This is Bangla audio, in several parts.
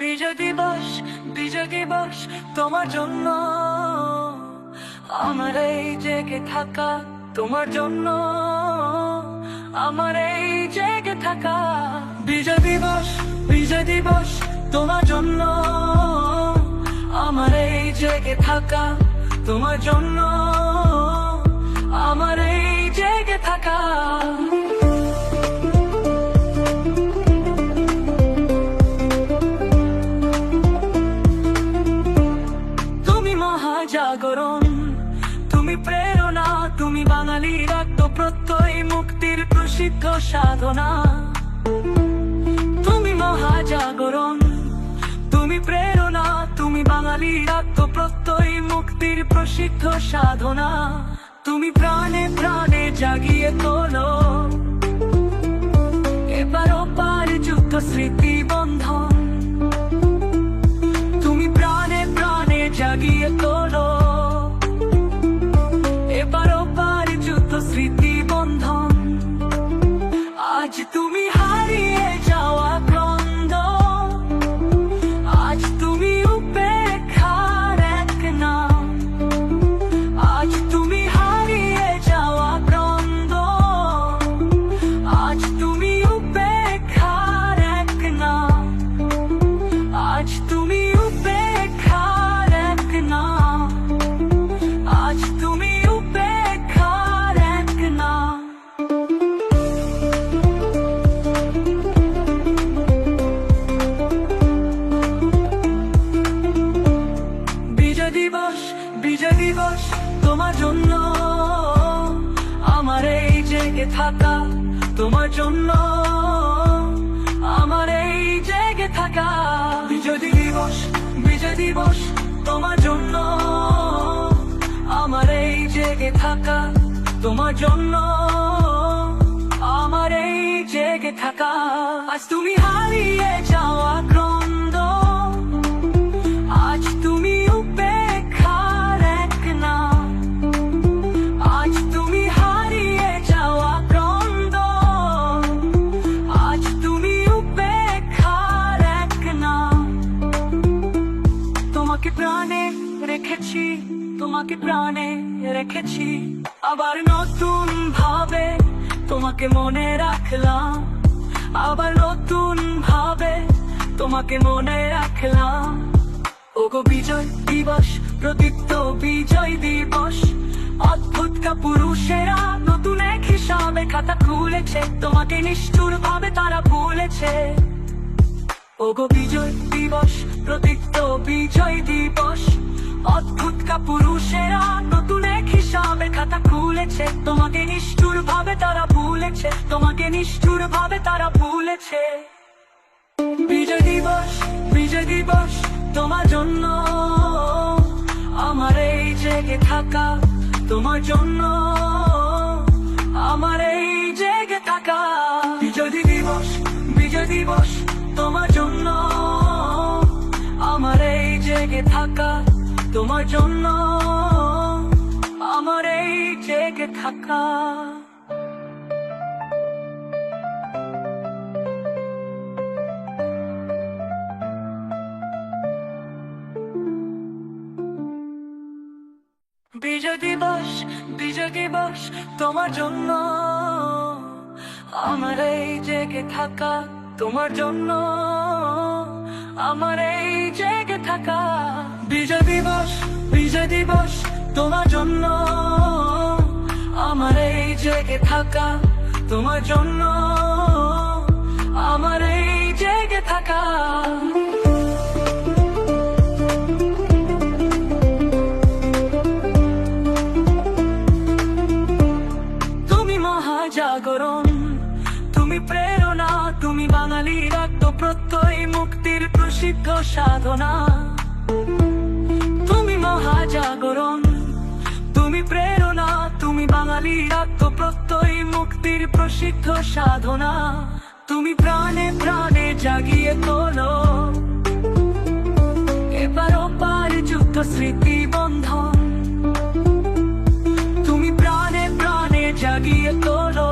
বিজয় দিবস, বিজয় দিবস তোমার জন্য, আমার এই জেগে থাকা তোমার জন্য, আমার এই জেগে থাকা। বিজয় দিবস, বিজয় দিবস তোমার জন্য, আমার এই জেগে থাকা তোমার জন্য, আমার এই জেগে থাকা। জাগরণ, তুমি প্রেরণা, তুমি বাঙালির আত্মপ্রত্যয়, মুক্তির প্রসিদ্ধ সাধনা। তুমি মহাজাগরণ, তুমি প্রেরণা, তুমি বাঙালির আত্মপ্রত্যয়, মুক্তির প্রসিদ্ধ সাধনা। তুমি প্রাণে প্রাণে জাগিয়ে তোলো এবার ওপার যুদ্ধ স্মৃতি বন্ধন। তুমি প্রাণে প্রাণে জাগিয়ে তোলো এবার ওপার যুদ্ধ স্মৃতি বন্ধন। আজ তুমি হারিয়ে যাওয়া ক্রন্দন, আজ তুমি উপেক্ষার এক নাম। আজ তুমি হারিয়ে যাওয়া ক্রন্দন, আজ তুমি উপেক্ষার এক নাম। আজ তুমি উপেক্ষার এক নাম, আজ তুমি উপেক্ষার এক নাম। বিজয় দিবস, বিজয় দিবস তোমার জন্য, আমার এই জেগে থাকা তোমার জন্য, আমার এই জেগে থাকা। বিজয় দিবস, বিজয় দিবস তোমার জন্য, আমার এই জেগে থাকা তোমার জন্য, আমার এই জেগে থাকা। আজ তুমি হারিয়ে যাওয়া ক্রন্দন, আজ তুমি উপেক্ষার এক নাম। আজ তুমি হারিয়ে যাওয়া ক্রন্দন, আজ তুমি উপেক্ষার এক নাম। তোমাকে প্রাণে রেখেছি, তোমাকে প্রাণে রেখেছি, আবার নতুন ভাবে তোমাকে মনে রাখলাম। আবার নতুন ভাবে তোমাকে মনে রাখলাম। ওগো বিজয় দিবস, প্রদীপ্ত বিজয় দিবস, অদ্ভুত কাপুরুষেরা নতুন এক হিসাবে খাতা খুলেছে, তোমাকে নিষ্ঠুর ভাবে তারা ভুলেছে। ওগো বিজয় দিবস, প্রদীপ্ত বিজয় দিবস, অদ্ভুত কাপুরুষেরা নতুন এক হিসাবে খাতা খুলেছে, তোমাকে নিষ্ঠুর ভাবে তারা ভুলেছে, তোমাকে নিষ্ঠুর ভাবে তারা ভুলেছে। বিজয় দিবস, বিজয় দিবস তোমার জন্য, আমার এই জেগে থাকা তোমার জন্য, আমার এই জেগে থাকা। বিজয় দিবস, বিজয় দিবস তোমার জন্য, আমার এই জেগে থাকা তোমার জন্য, আমার এই জেগে থাকা। বিজয় দিবস, বিজয় দিবস তোমার জন্য, আমার এই জেগে থাকা তোমার জন্য, আমার এই জেগে থাকা। বিজয় দিবস, বিজয় দিবস তোমার জন্য, আমার এই জেগে থাকা তোমার জন্য, আমার এই জেগে থাকা। জাগরণ, তুমি প্রেরণা, তুমি বাঙালির আত্মপ্রত্যয়, মুক্তির প্রসিদ্ধ সাধনা। তুমি মহাজাগরণ, তুমি প্রেরণা, তুমি বাঙালির আত্মপ্রত্যয়, মুক্তির প্রসিদ্ধ সাধনা। তুমি প্রাণে প্রাণে জাগিয়ে তোলো এবার ওপার যুদ্ধ স্মৃতি বন্ধন। তুমি প্রাণে প্রাণে জাগিয়ে তোলো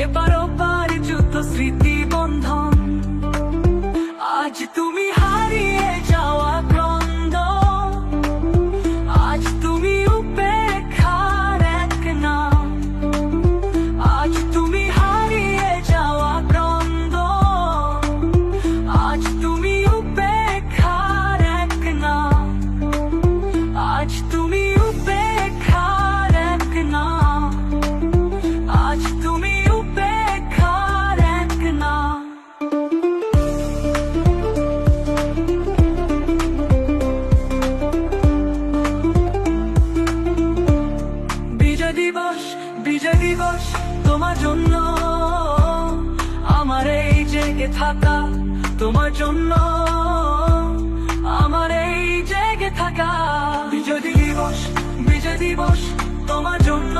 এবার ওপার যুদ্ধ স্মৃতি বন্ধন। তোমার জন্য আমার এই জেগে থাকা। বিজয় দিবস, বিজয় দিবস তোমার জন্য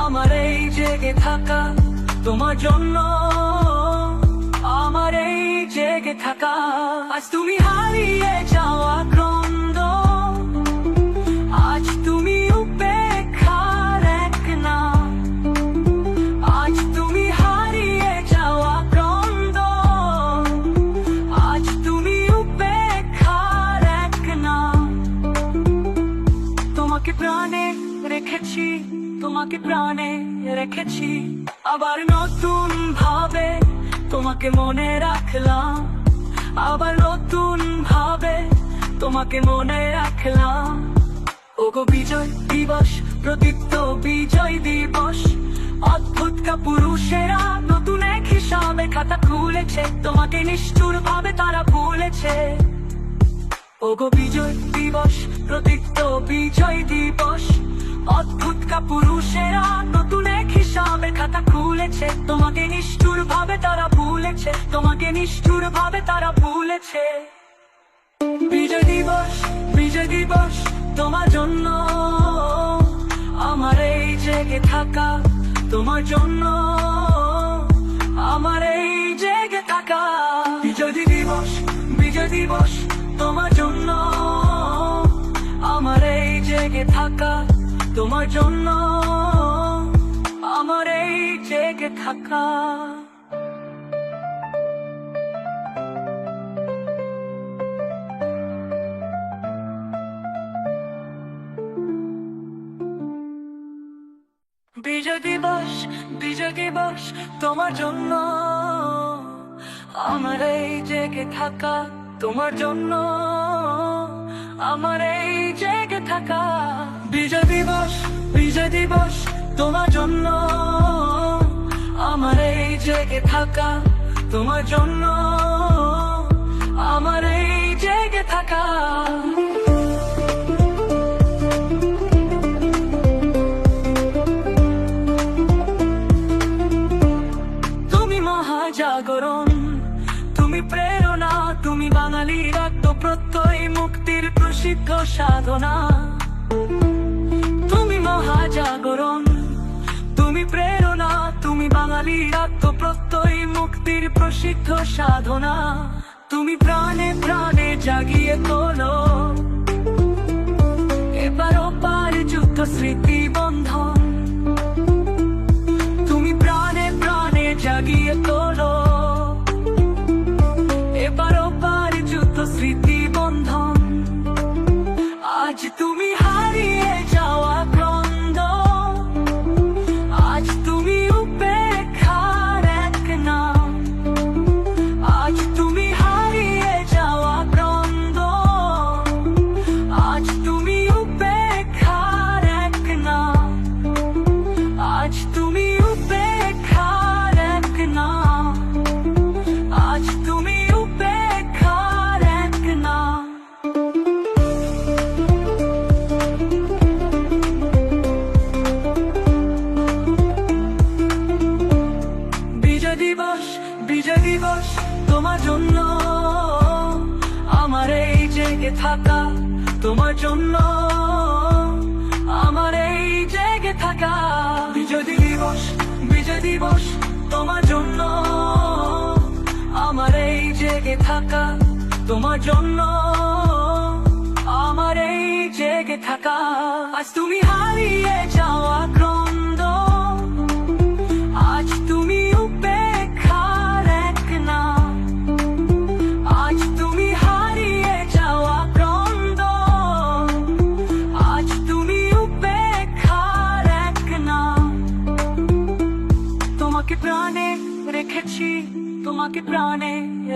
আমার এই জেগে থাকা। তোমার জন্য আমার এই জেগে থাকা। আজ তুমি হারিয়ে যাওয়া ক্রন্দ, আজ তুমি উপেক্ষার এক নাম। আজ তুমি হারিয়ে যাওয়া ক্রন্দ, আজ তুমি উপেক্ষার এক নাম। তোমাকে প্রাণে রেখেছি, তোমাকে প্রাণে রেখেছি, আবার নতুন ভাবে তোমাকে মনে রাখলাম। আবার নতুন ভাবে তোমাকে মনে রাখলাম। ওগো বিজয় দিবস, প্রদীপ্ত বিজয় দিবস, অদ্ভুত কাপুরুষেরা নতুন এক হিসাবে খাতা খুলেছে, তোমাকে নিষ্ঠুর ভাবে তারা ভুলেছে। ওগো বিজয় দিবস, প্রদীপ্ত বিজয় দিবস, অদ্ভুত কাপুরুষেরা নতুন এক হিসাবে খাতা খুলেছে, তোমাকে নিষ্ঠুর ভাবে তারা ভুলেছে, তোমাকে নিষ্ঠুর ভাবে তারা ভুলেছে। বিজয় দিবস, বিজয় দিবস তোমার জন্য আমার এই জেগে থাকা। তোমার জন্য আমার এই জেগে থাকা। বিজয় দিবস, বিজয় দিবস তোমার জন্য আমার এই জেগে থাকা। তোমার জন্য আমার এই জেগে থাকা। বিজয় দিবস, বিজয় দিবস তোমার জন্য আমার এই জেগে থাকা। তোমার জন্য আমার এই জেগে থাকা। বিজয় দিবস, বিজয় দিবস তোমার জন্য আমার এই জেগে থাকা। তোমার জন্য আমার এই জেগে থাকা। তুমি মহাজাগরণ, তুমি প্রেরণা, তুমি বাঙালির আত্মপ্রত্যয়, মুক্তির প্রসিদ্ধ সাধনা। তুমি মহাজাগরণ, তুমি প্রেরণা, তুমি বাঙালির আত্মপ্রত্যয়, মুক্তির প্রসিদ্ধ সাধনা। তুমি প্রাণে প্রাণে জাগিয়ে তোলো এবার ওপার যুদ্ধ স্মৃতি বন্ধন। তুমি প্রাণে প্রাণে জাগিয়ে তোলো এবার ওপার যুদ্ধ স্মৃতি বন্ধন। আজ তুমি হারিয়ে যাওয়া ক্রন্দ, আজ তুমি উপেক্ষার এক নাম। আজ তুমি হারিয়ে যাওয়া ক্রন্দ, আজ তুমি উপেক্ষার এক নাম। আজ তুমি উপেক্ষার এক নাম। আজ তুমি উপেক্ষার এক নাম। বিজয় দিবস, বিজয় দিবস তোমার জন্য আমার এই জেগে থাকা। তোমার জন্য আমার এই জেগে থাকা। বিজয় দিবস, বিজয় দিবস তোমার জন্য আমার এই জেগে থাকা। তোমার জন্য আমার এই জেগে থাকা। আজ তুমি হারিয়ে যাওয়া ক্রন্দ, আজ তুমি উপেক্ষার এক নাম। আজ তুমি হারিয়ে যাওয়া ক্রন্দ, আজ তুমি উপেক্ষার এক নাম। তোমাকে প্রাণে রেখেছি, তোমাকে প্রাণে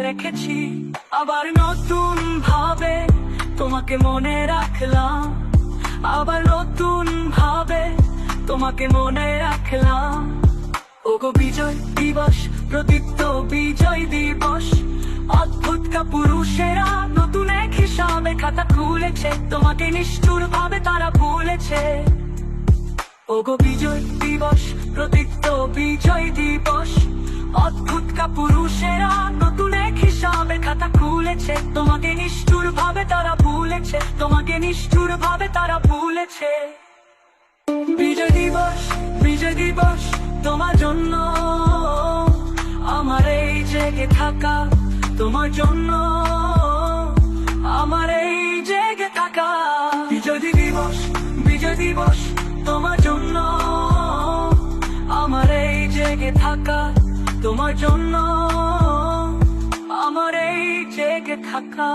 রেখেছি, আবার নতুন ভাবে তোমাকে মনে রাখলাম। আবার নতুন ভাবে তোমাকে মনে রাখলাম। ওগো বিজয় দিবস, প্রদীপ্ত বিজয় দিবস, অদ্ভুত কাপুরুষেরা নতুন এক হিসাবে খাতা খুলেছে, তোমাকে নিষ্ঠুর ভাবে তারা ভুলেছে। ওগো বিজয় দিবস, প্রদীপ্ত বিজয় দিবস, অদ্ভুত কাপুরুষেরা ভুলেছে, তোমাকে নিষ্ঠুর ভাবে তারা ভুলেছে, তোমাকে নিষ্ঠুর ভাবে তারা ভুলেছে। বিজয় দিবস, বিজয় দিবস তোমার জন্য, আমার এই জেগে থাকা তোমার জন্য, আমার এই জেগে থাকা। বিজয় দিবস, বিজয় দিবস তোমার জন্য, আমার এই জেগে থাকা তোমার জন্য, আমার এই জেগে থাকা।